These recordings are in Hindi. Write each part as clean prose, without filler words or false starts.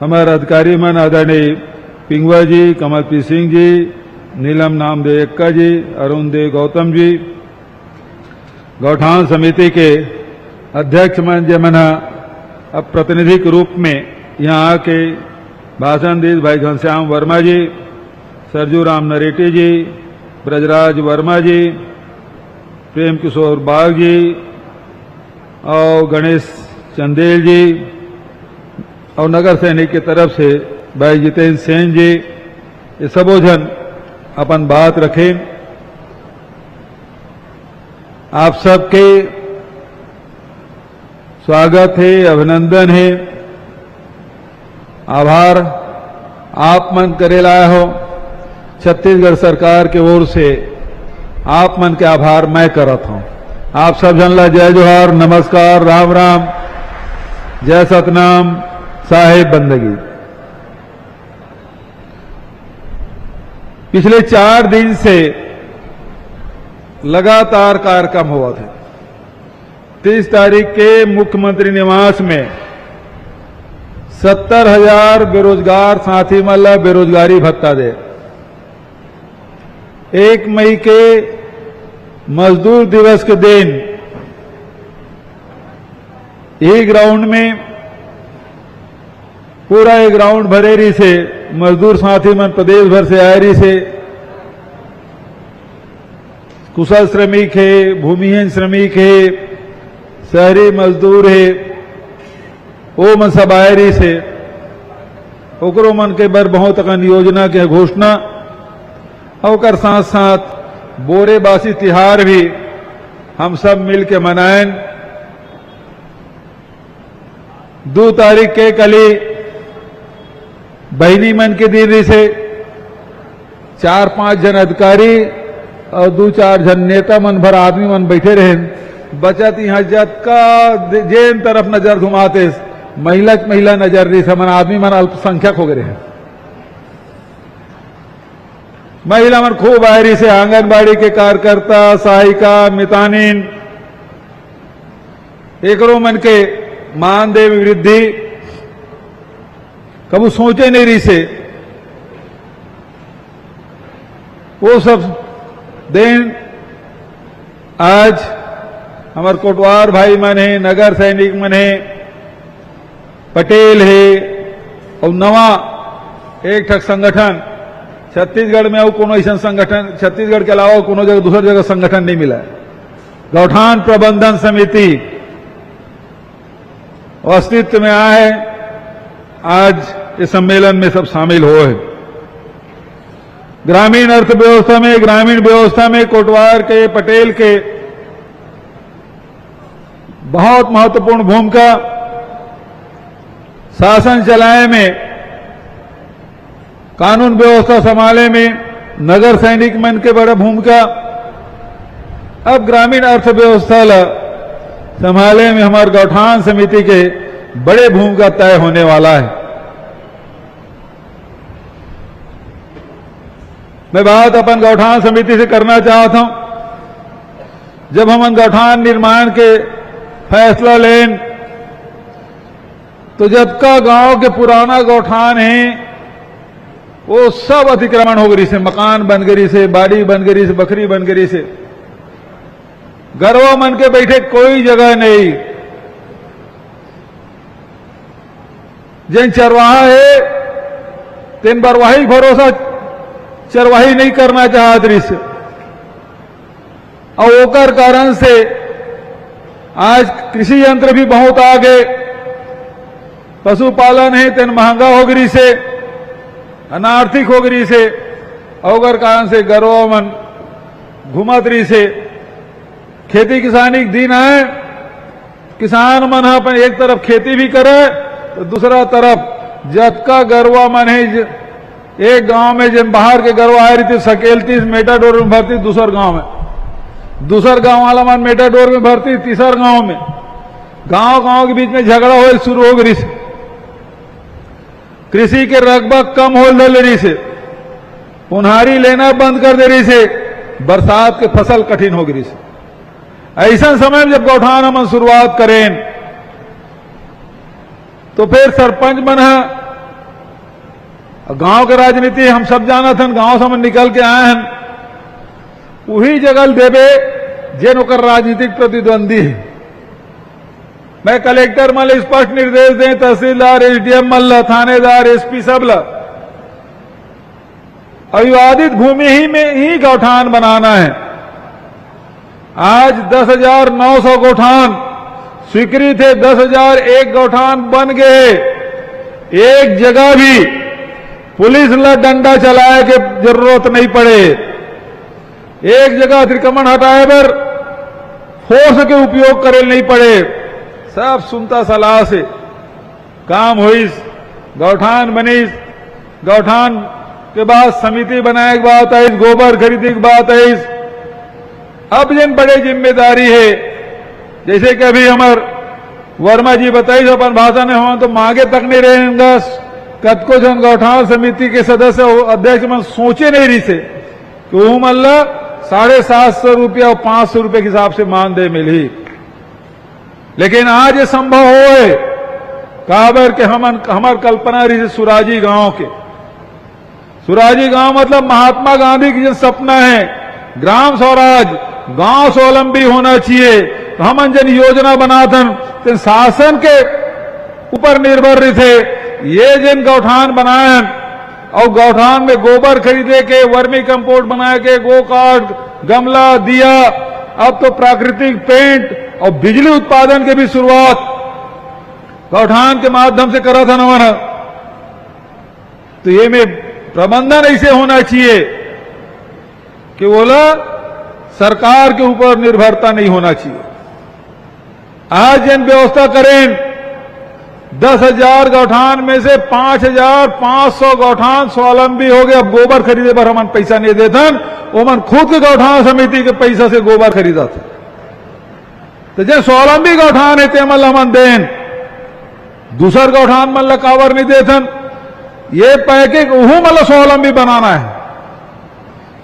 हमारे अधिकारी मन आदरणीय पिंगवा जी, कमलप्रीत सिंह जी, नीलम नामदेव एक्का जी, अरुण देव गौतम जी, गौठान समिति के अध्यक्ष मन जमन अब प्रतिनिधि के रूप में यहाँ आके भाषण दी भाई घनश्याम वर्मा जी, सरजू राम नरेटी जी, ब्रजराज वर्मा जी, प्रेम किशोर बाग जी और गणेश चंदेल जी और नगर सैनिक की तरफ से भाई जितेंद्र सेन जी, ये सबो जन अपन बात रखें। आप सबके स्वागत है, अभिनंदन है, आभार आप मन करे लाया हो। छत्तीसगढ़ सरकार के ओर से आप मन के आभार मैं करत हूं। आप सब जन ला जय जोहार, नमस्कार, राम राम, जय सतनाम, साहेब बंदगी। पिछले 4 दिन से लगातार कार्यक्रम हुआ थे। 30 तारीख के मुख्यमंत्री निवास में 70,000 बेरोजगार साथी मल्ला बेरोजगारी भत्ता दे। 1 मई के मजदूर दिवस के दिन यही ग्राउंड में पूरा एक ग्राउंड भरेरी से मजदूर साथी मन प्रदेश भर से आए रही से, कुशल श्रमिक है, भूमिहीन श्रमिक है, शहरी मजदूर है, वो मन सब आए रही से ओकरो मन के बर बहुत अकन योजना के घोषणा और साथ साथ बोरेबासी तिहार भी हम सब मिल के मनाएं। 2 तारीख के कली बहनी मन के दिन से 4-5 जन अधिकारी और 2-4 जन नेता मन भर आदमी मन बैठे रहे। बचत यहाँ जत का जेन तरफ नजर घुमाते महिला नजर रही से मन आदमी मन अल्पसंख्यक हो गए हैं। महिला मन खूब आयरी से आंगनबाड़ी के कार्यकर्ता, सहायिका, मितानिन, एकरो मन के मानदेय वृद्धि कबू सोचे नहीं रही से वो सब दिन आज हमारे कोटवार भाई मन है, नगर सैनिक मन है, पटेल है और नवा एक ठक संगठन छत्तीसगढ़ में और कोनो ऐसा संगठन छत्तीसगढ़ के अलावा कोनो जगह दूसरी जगह संगठन नहीं मिला है। गौठान प्रबंधन समिति अस्तित्व में आया है। आज इस सम्मेलन में सब शामिल हुए हैं। ग्रामीण व्यवस्था में कोटवार के, पटेल के बहुत महत्वपूर्ण भूमिका, शासन चलाए में, कानून व्यवस्था संभाले में नगर सैनिक मन के बड़ा भूमिका। अब ग्रामीण अर्थव्यवस्था संभाले में हमारे गौठान समिति के बड़े भूमिका तय होने वाला है। मैं बात अपन गौठान समिति से करना चाहता हूं। जब हम गौठान निर्माण के फैसला लें तो जब का गांव के पुराना गौठान है वो सब अतिक्रमण हो गई से, मकान बन गई से, बाड़ी बन गई से, बकरी बन गई से, गरवा मन के बैठे कोई जगह नहीं। जिन चरवाहा है तीन बरवाही भरोसा चरवाही नहीं करना चाहत रही से और ओकर कारण से आज कृषि यंत्र भी बहुत आ गए। पशुपालन है तेन महंगा हो गई से, अनार्थिक हो गई से, और कारण से गरवा मन घुमत रही से। खेती किसानी दिन आए, किसान मन अपन एक तरफ खेती भी करे तो दूसरा तरफ जतका गरवा मन है एक गांव में जब बाहर के गरवा आ रही थी सकेलती मेटाडोर में भरती, दूसर गांव में दूसर गांव वाला मन मेटाडोर में भरती, तीसर गांव में गांव के बीच में झगड़ा हो शुरू हो गई। कृषि के रकबा कम हो रही से, उन्हारी लेना बंद कर दे रही से, बरसात के फसल कठिन हो गई से। ऐसा समय में जब गौठान हम शुरुआत करें तो फिर सरपंच मन गांव के राजनीति हम सब जाना था, गांव से हम निकल के आए हैं, वही जगह देवे जे नौकर राजनीतिक प्रतिद्वंदी है। मैं कलेक्टर मल स्पष्ट निर्देश दें, तहसीलदार, एसडीएम मल्ल, थानेदार, एसपी सब अविवादित भूमि ही में ही गौठान बनाना है। आज 10,900 गौठान स्वीकृत है, 10,001 गौठान बन गए। एक जगह भी पुलिस ला डंडा चलाए के जरूरत नहीं पड़े, एक जगह अतिक्रमण हटाए पर फोर्स के उपयोग करे नहीं पड़े, सब सुनता सलाह से काम हुई। गौठान बनी, गौठान के बाद समिति बनाए के बात आई, गोबर खरीदे की बात आई। अब जिन बड़े जिम्मेदारी है, जैसे कि अभी हमार वर्मा जी बताई अपन भाषा में हो तो मांगे तक नहीं रहेंगे। कद को जन गौठान समिति के सदस्य अध्यक्ष में सोचे नहीं रही से कि वो मल्ला 750 रुपया और 500 रुपये के हिसाब से मानदेय मिली। लेकिन आज ये संभव हो काबर के हमार कल्पना रही सुराजी गांव के। सुराजी गांव मतलब महात्मा गांधी की जो सपना है ग्राम स्वराज, गांव स्वावलंबी होना चाहिए। तो हम जन योजना बनाथन तो शासन के ऊपर निर्भर रहे थे। ये जिन गौठान बनाए और गौठान में गोबर खरीदे के, वर्मी कंपोस्ट बनाए के, गो कार्ड, गमला दिया, अब तो प्राकृतिक पेंट और बिजली उत्पादन की भी शुरुआत गौठान के माध्यम से करा था नवाना। तो ये में प्रबंधन ऐसे होना चाहिए कि बोला सरकार के ऊपर निर्भरता नहीं होना चाहिए। आज जिन व्यवस्था करें 10,000 गौठान में से 5,500 गौठान स्वावलंबी हो गए। अब गोबर खरीदे पर हम पैसा नहीं देथन, वो मन खुद के गौठान समिति के पैसा से गोबर खरीदा था। तो जो स्वावलंबी गौठान है ते मल हमन देन, दूसर गौठान मल कावर नहीं देथन। ये पैके वह मतलब स्वावलंबी बनाना है,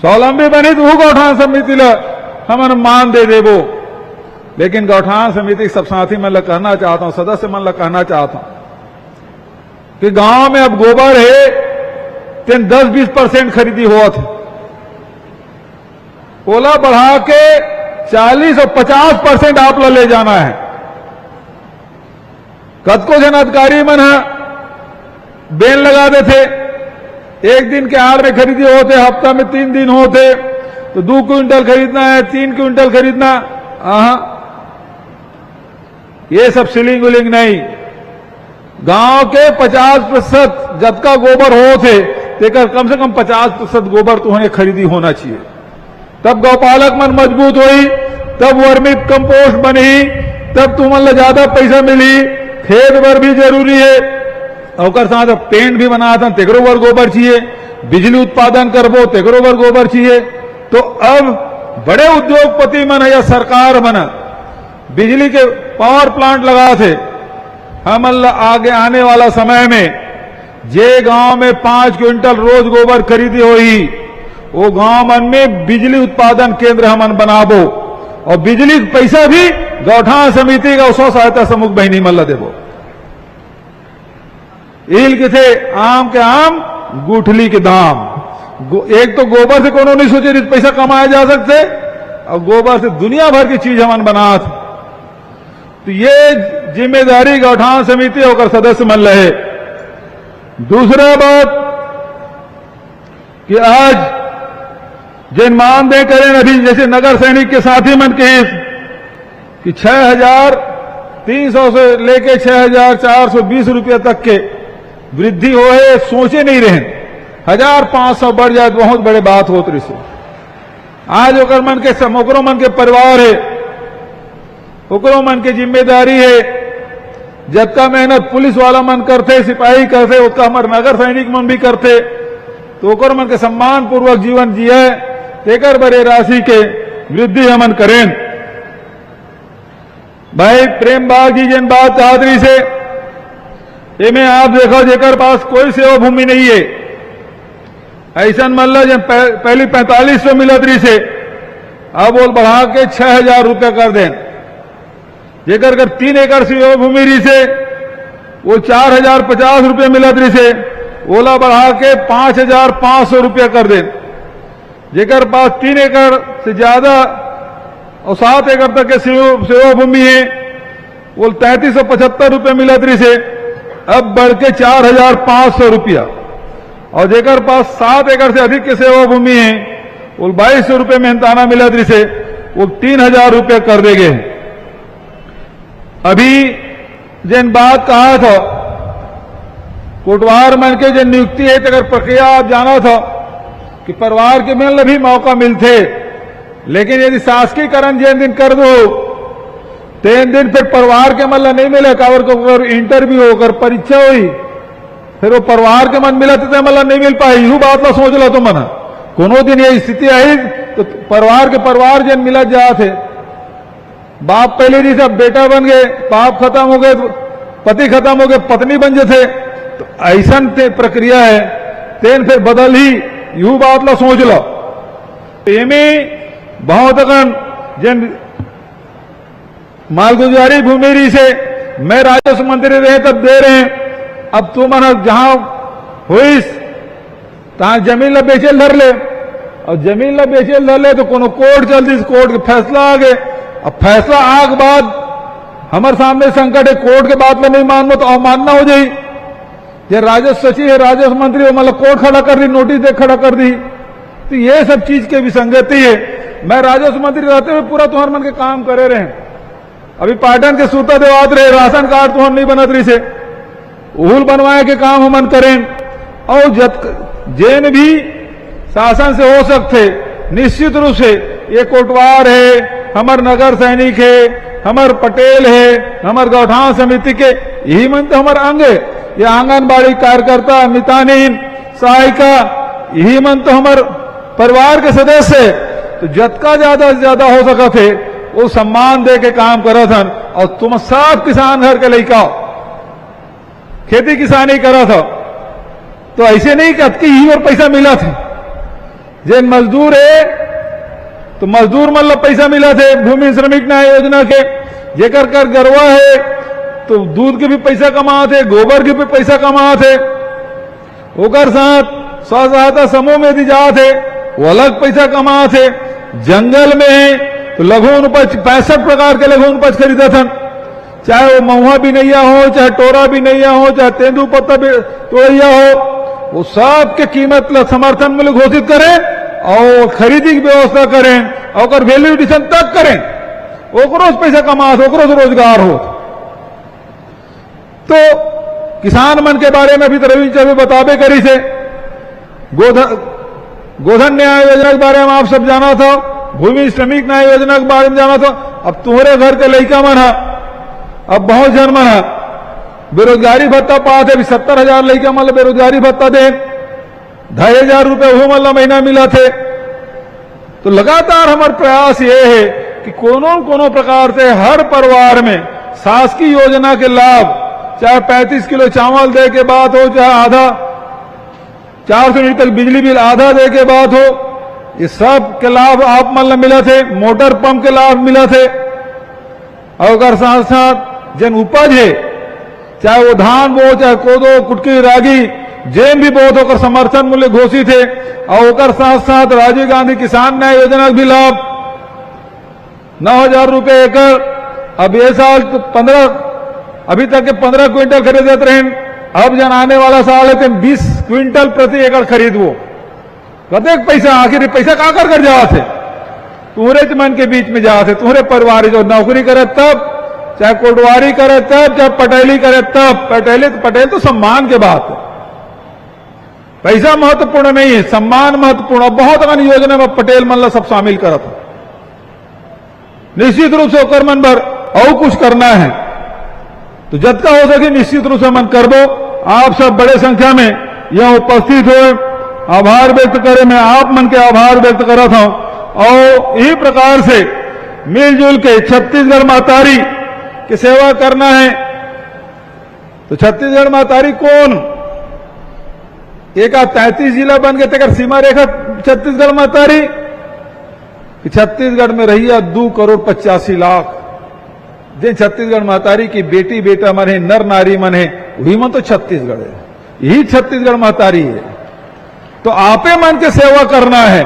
स्वावलंबी बनी तो वह गौठान समिति ला हमन मान दे देवो। लेकिन गौठान समिति सब साथी मन ला कहना चाहता हूं, सदस्य मन ला कहना चाहता हूं कि गांव में अब गोबर है तेन 10-20% खरीदी हुआ थे, ओला बढ़ा के 40 और 50% आप ला ले जाना है। कद को जन अधिकारी मन बेन लगा देते, एक दिन के आड़ में खरीदी होते, हफ्ता में 3 दिन होते, तो 2 क्विंटल खरीदना है, 3 क्विंटल खरीदना। ये सब सिलिंग विलिंग नहीं। गांव के 50% जब का गोबर हो थे तेकर कम से कम 50% गोबर तो उन्हें खरीदी होना चाहिए। तब गौपालक मन मजबूत हुई, तब वर्मी कंपोस्ट बनी, तब तुम्हें ज्यादा पैसा मिली। खेत भर भी जरूरी है, और साथ पेंट भी बनाता तेकरो वर गोबर चाहिए, बिजली उत्पादन करबो तेकरो वर गोबर चाहिए। तो अब बड़े उद्योगपति मन या सरकार मन बिजली के पावर प्लांट लगा थे। हम आगे आने वाला समय में जे गांव में 5 क्विंटल रोज गोबर खरीदी होई, वो गांव मन में बिजली उत्पादन केंद्र हमन बनाबो, और बिजली पैसा भी गौठान समिति का स्व सहायता समूह बहनी मल्ला देवो। इल के थे आम के आम, गुठली के दाम। एक तो गोबर से कोनो नहीं सोचे पैसा कमाया जा सकते, और गोबर से दुनिया भर की चीज हमन बनात। तो ये जिम्मेदारी गौठान समिति होकर सदस्य मन रहे। दूसरा बात कि आज जिन मानदेय करें अभी, जैसे नगर सैनिक के साथी मन के कि 6,300 से लेके 6,420 रुपया तक के वृद्धि हो है, सोचे नहीं रहे। 1,500 बढ़ जाए तो बहुत बड़े बात होत रही से। आज ओकर मन के ओकरो मन के परिवार है, ओकरो मन के जिम्मेदारी है। जबका मेहनत पुलिस वाला मन करते, सिपाही करते, उसका हमारे नगर सैनिक मन भी करते, तो ओकर मन के सम्मान पूर्वक जीवन जिये, तेकर बड़े राशि के वृद्धि हमन करें। भाई प्रेम बाग जी जिन बात चाहतरी से इमें आप देखो जेकर पास कोई सेवा भूमि नहीं है, ऐसा मल्ला जब पहली 4500 मिलत रही से, अब वो बढ़ा के 6,000 रुपया कर दें। जेकर कर 3 एकड़ सेवा भूमि रही से वो 4,050 रुपये मिलत रही से, ओला बढ़ा के 5,500 रुपया कर दे। जेकर पास 3 एकड़ से ज्यादा और 7 एकड़ तक के सेवा भूमि है वो 3375 रुपया मिलत रही से अब बढ़ के 4,500 रुपया, और जेकर पास 7 एकड़ से अधिक के सेवा भूमि है वो 2200 रुपये मेहनताना मिलत रही से वो 3,000 रुपया कर देंगे। अभी जिन बात कहा था कोटवार मन के जो नियुक्ति है अगर प्रक्रिया आप जाना था कि परिवार के मिलने भी मौका मिलते, लेकिन यदि शासकीकरण जिन दिन कर दो 3 दिन फिर परिवार के मन नहीं मिले, कावर को इंटरव्यू होकर परीक्षा हुई फिर वो परिवार के मन मिला तो मतलब नहीं मिल पाई। यू बात ला सोच लो तो मन कोनो दिन ये स्थिति आई तो परिवार जन मिला जा थे, बाप पहले नहीं सब बेटा बन गए, बाप खत्म हो गए, पति खत्म हो गए, पत्नी बन जाते, तो ऐसा प्रक्रिया है तेन फिर बदल ही यू बात ला सोच लो। बहुत अगन जन मालगुजारी भूमि रही से मैं राजस्व मंत्री रहे तब दे रहे हैं, अब तू मन जहां हुई तहां जमीन ला बेचेल धर ले, और जमीन ला बेचेल धर ले तो कोनो कोर्ट चलती, कोर्ट के फैसला आ गए। अब फैसला आग बाद हमारे सामने संकट है, कोर्ट के बात में नहीं मानो तो अवमानना हो जाई। ये राजस्व सचिव है, राजस्व मंत्री हो, मतलब कोर्ट खड़ा कर दी, नोटिस दे खड़ा कर दी, तो ये सब चीज के विसंगति है। मैं राजस्व मंत्री रहते हुए पूरा तुम्हारे मन के काम करे रहे, अभी पाटन के सूता देवात रहे, राशन कार्ड तुम्हारे नहीं बनत रही से उहुल बनवाए के काम हम करें, और जैन भी शासन से हो सकते निश्चित रूप से ये कोटवार है, हमार नगर सैनिक है, हमार पटेल है, हमार गौठान समिति के यही मन तो हमारा अंग है, ये आंगनबाड़ी कार्यकर्ता, मितानीन, सहायिका यही मन तो हमार परिवार के सदस्य है। तो जतका ज्यादा से ज्यादा हो सका थे वो सम्मान दे के काम करा था। और तुम सब किसान घर के लड़का खेती किसानी करा था, तो ऐसे नहीं कि अतकी ही और पैसा मिला थे। जिन मजदूर है तो मजदूर मतलब पैसा मिला थे भूमि श्रमिक न्याय योजना के, जेकर कर गरवा है तो दूध के भी पैसा कमा थे, गोबर के भी पैसा कमा थे, होकर साथ स्व सहायता समूह में दी जा थे वो अलग पैसा कमा थे। जंगल में है तो लघु उपज 65 प्रकार के लघु उपज खरीदा था, चाहे वो महुआ भी नैया हो, चाहे टोरा भी नैया हो, चाहे तेंदू पत्ता भी तोड़ैया हो, वो सब के कीमत समर्थन मूल्य घोषित करें और खरीदी की व्यवस्था करें और वैल्यू एडिशन तक करें, ओकरोज पैसा कमा, ओकरोज रोजगार हो। तो किसान मन के बारे में अभी रवि चौबे बताबे करी से गोधन न्याय योजना के बारे में आप सब जाना था, भूमि श्रमिक न्याय योजना के बारे में जाना था। अब तुम्हारे घर के लड़का मन है, अब बहुत जन मन है बेरोजगारी भत्ता पाते, अभी 70,000 लड़का मतलब बेरोजगारी भत्ता दे, 2,500 रुपये वो मतलब महीना मिला थे। तो लगातार हमारा प्रयास ये है कि कोनो प्रकार से हर परिवार में शासकीय योजना के लाभ, चाहे 35 किलो चावल दे के बात हो, चाहे आधा 400 यूनिट तक बिजली बिल आधा दे के बात हो, ये सब के लाभ आप मतलब मिला थे। मोटर पंप के लाभ मिला थे, और अगर साथ साथ जन उपज है, चाहे वो धान बो, चाहे कोदो, कुटकी, रागी, जेन भी बहुत होकर समर्थन मूल्य घोषित है। और ओकर साथ साथ राजीव गांधी किसान न्याय योजना का भी लाभ 9,000 रुपये एकड़। अब ये साल तो 15 अभी तक के 15 क्विंटल खरीदते रहे, अब जन आने वाला साल है 20 क्विंटल प्रति एकड़ खरीद वो कतेक पैसा, आखिर पैसा कहाँ कर जाते तुम्हारे मन के बीच में जाते, तुम्हारे परिवार जो नौकरी करे तब, चाहे कोटवारी करे तब, चाहे पटेली करे तब। पटेल तो सम्मान के बात है, पैसा महत्वपूर्ण नहीं है, सम्मान महत्वपूर्ण। बहुत अगन योजना में पटेल मन सब शामिल करा था, निश्चित रूप से होकर मन भर और कुछ करना है तो जतका हो सके निश्चित रूप से मन करबो। आप सब बड़े संख्या में यह उपस्थित हुए, आभार व्यक्त करे, मैं आप मन के आभार व्यक्त करा था। और इसी प्रकार से मिलजुल के छत्तीसगढ़ महतारी की सेवा करना है। तो छत्तीसगढ़ महतारी कौन, एक 33 जिला बन गए तेकर सीमा रेखा छत्तीसगढ़ महतारी, छत्तीसगढ़ में रही 2,85,00,000 जिन छत्तीसगढ़ महतारी की बेटी बेटा मन है, नर नारी मन है, वही मन तो छत्तीसगढ़ है। यही छत्तीसगढ़ महतारी है। तो आपे मन के सेवा करना है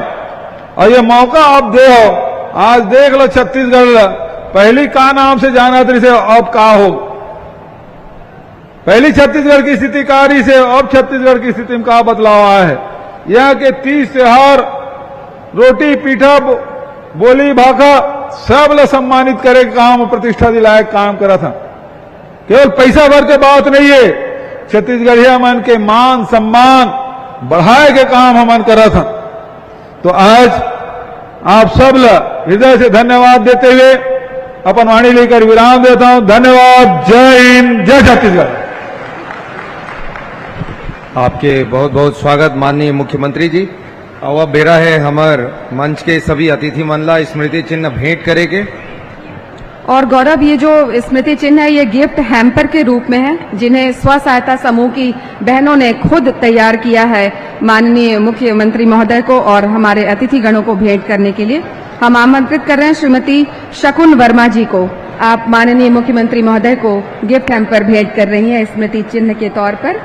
और ये मौका आप दे हो। आज देख लो छत्तीसगढ़ पहली का नाम से जाना थी से अब का हो। पहली छत्तीसगढ़ की स्थिति का रही से अब छत्तीसगढ़ की स्थिति में का बदलाव आया है। यहाँ के 30 त्योहार रोटी पीठा बोली भाखा सब ले सम्मानित करे काम प्रतिष्ठा दिलाए काम करा था। केवल पैसा भर के बात नहीं है, छत्तीसगढ़िया मन के मान सम्मान बढ़ाए के काम हमन करा था। तो आज आप सब हृदय से धन्यवाद देते हुए अपन वाणी लेकर विराम देता हूं। धन्यवाद। जय हिंद, जय छत्तीसगढ़। आपके बहुत बहुत स्वागत माननीय मुख्यमंत्री जी। अब बेरा है हमार मंच के सभी अतिथि मनला स्मृति चिन्ह भेंट करे के। और गौरव, ये जो स्मृति चिन्ह है ये गिफ्ट हैम्पर के रूप में है, जिन्हें स्व सहायता समूह की बहनों ने खुद तैयार किया है माननीय मुख्यमंत्री महोदय को और हमारे अतिथि गणों को भेंट करने के लिए। हम आमंत्रित कर रहे हैं श्रीमती शकुन वर्मा जी को। आप माननीय मुख्यमंत्री महोदय को गिफ्ट हैम्पर भेंट कर रही हैं स्मृति चिन्ह के तौर पर।